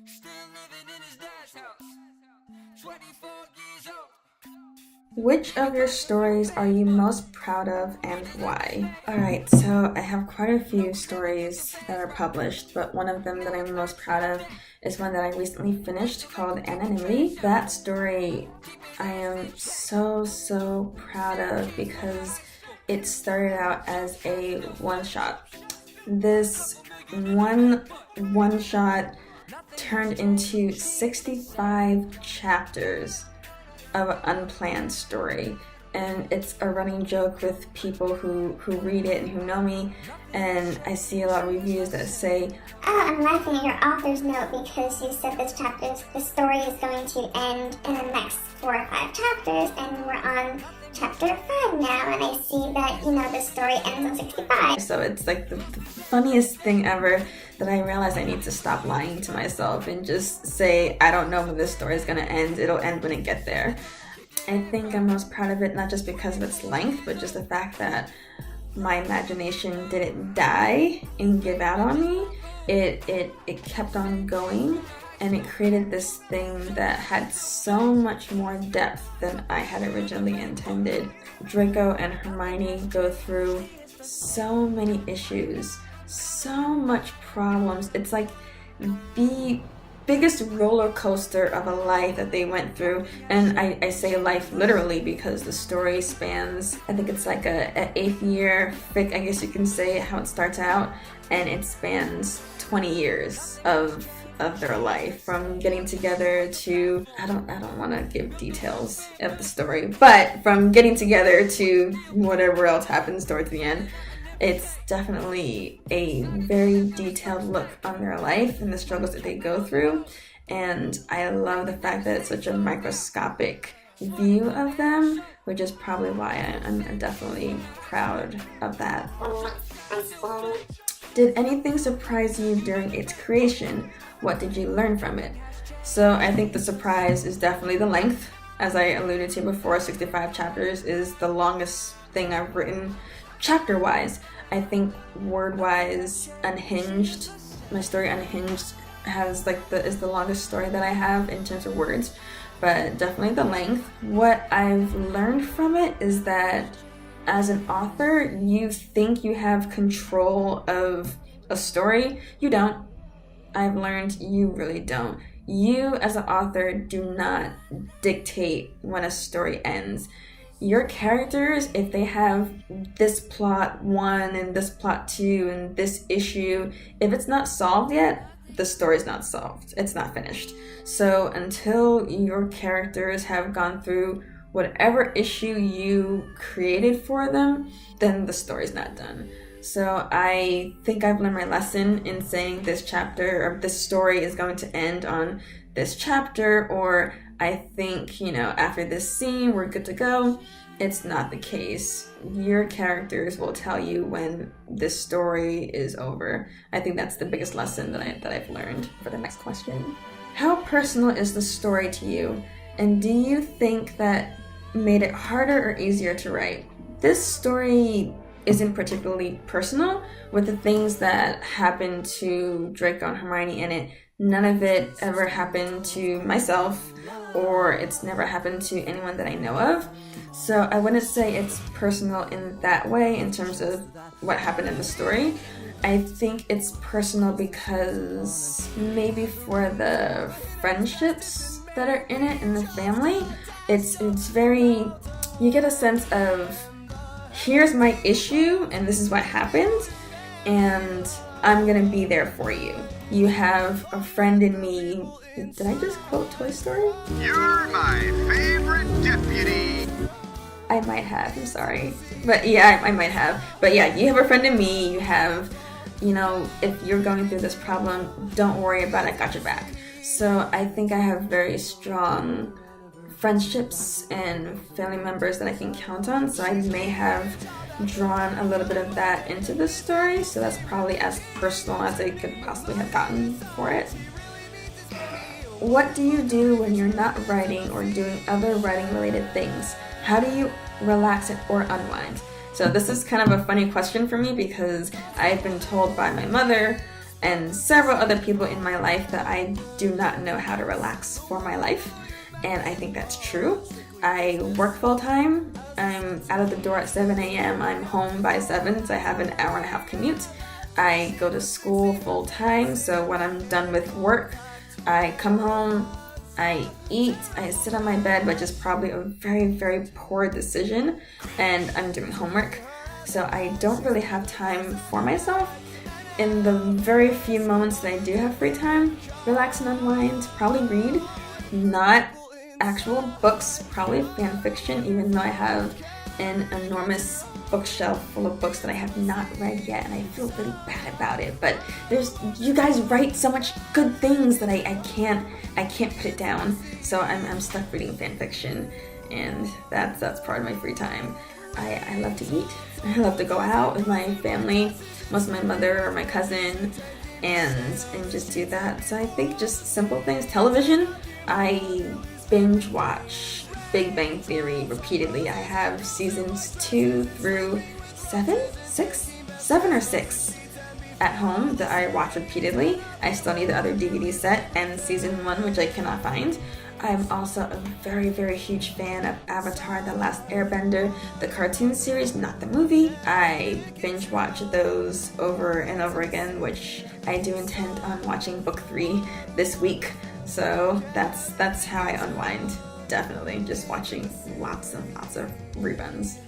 Still living in his dad's house. 24 years old. Which of your stories are you most proud of and why? Alright, so I have quite a few stories that are published, but one of them that I'm most proud of is one that I recently finished called Anonymity. That story I am so proud of because it started out as a one-shot. This one-shot turned into 65 chapters of an unplanned story, and it's a running joke with people who read it and who know me, and I see a lot of reviews that say, "Oh, I'm laughing at your author's note because you said the story is going to end in the next 4 or 5 chapters, and we're on chapter 5 now, and I see that, the story ends on 65. So it's like the funniest thing ever that I realize I need to stop lying to myself and just say, I don't know when this story is going to end. It'll end when it gets there. I think I'm most proud of it, not just because of its length, but just the fact that my imagination didn't die and give out on me. It kept on going, and it created this thing that had so much more depth than I had originally intended. Draco and Hermione go through so many issues, so much problems. It's like the biggest roller coaster of a life that they went through, and I say life literally because the story spans, I think it's like a 8th year fic, I guess you can say, how it starts out, and it spans 20 years of their life, from getting together to, I don't want to give details of the story, but from getting together to whatever else happens towards the end. It's definitely a very detailed look on their life and the struggles that they go through, and I love the fact that it's such a microscopic view of them, which is probably why I'm definitely proud of that. Did anything surprise you during its creation? What did you learn from it? So I think the surprise is definitely the length. As I alluded to before, 65 chapters is the longest thing I've written chapter-wise. I think word-wise, Unhinged, my story Unhinged is the longest story that I have in terms of words, but definitely the length. What I've learned from it is that as an author, you think you have control of a story. You don't. I've learned you really don't. You, as an author, do not dictate when a story ends. Your characters, if they have this plot 1 and this plot 2 and this issue, if it's not solved yet, the story's not solved. It's not finished. So until your characters have gone through whatever issue you created for them, then the story's not done. So I think I've learned my lesson in saying this chapter or this story is going to end on this chapter, or I think, after this scene, we're good to go. It's not the case. Your characters will tell you when this story is over. I think that's the biggest lesson that I've learned. For the next question, how personal is the story to you? And do you think that made it harder or easier to write? This story isn't particularly personal. With the things that happened to Draco and Hermione in it, none of it ever happened to myself, or it's never happened to anyone that I know of. So I wouldn't say it's personal in that way in terms of what happened in the story. I think it's personal because maybe for the friendships that are in it and the family, it's very, you get a sense of, here's my issue and this is what happened, and I'm gonna be there for you. You have a friend in me. Did I just quote Toy Story? You're my favorite deputy. I might have, I'm sorry. But yeah, I might have. But yeah, you have a friend in me. You have, if you're going through this problem, don't worry about it, I got your back. So I think I have very strong friendships and family members that I can count on, so I may have drawn a little bit of that into the story, so that's probably as personal as I could possibly have gotten for it. What do you do when you're not writing or doing other writing related things? How do you relax it or unwind? So this is kind of a funny question for me because I've been told by my mother and several other people in my life that I do not know how to relax for my life, and I think that's true. I work full-time. I'm out of the door at 7 a.m. I'm home by 7, so I have an hour and a half commute. I go to school full-time, so when I'm done with work, I come home, I eat, I sit on my bed, which is probably a very, very poor decision, and I'm doing homework. So I don't really have time for myself. In the very few moments that I do have free time, relax and unwind, probably read, not actual books, probably fan fiction, even though I have an enormous bookshelf full of books that I have not read yet, and I feel really bad about it. But you guys write so much good things that I can't put it down. So I'm stuck reading fan fiction, and that's part of my free time. I love to eat. I love to go out with my family, most of my mother or my cousin, and just do that. So I think just simple things. Television, I binge watch Big Bang Theory repeatedly. I have seasons 2 through 7 or 6 at home that I watch repeatedly. I still need the other DVD set and season 1, which I cannot find. I'm also a very, very huge fan of Avatar: The Last Airbender, the cartoon series, not the movie. I binge watch those over and over again, which I do intend on watching book 3 this week. So that's how I unwind. Definitely just watching lots and lots of reruns.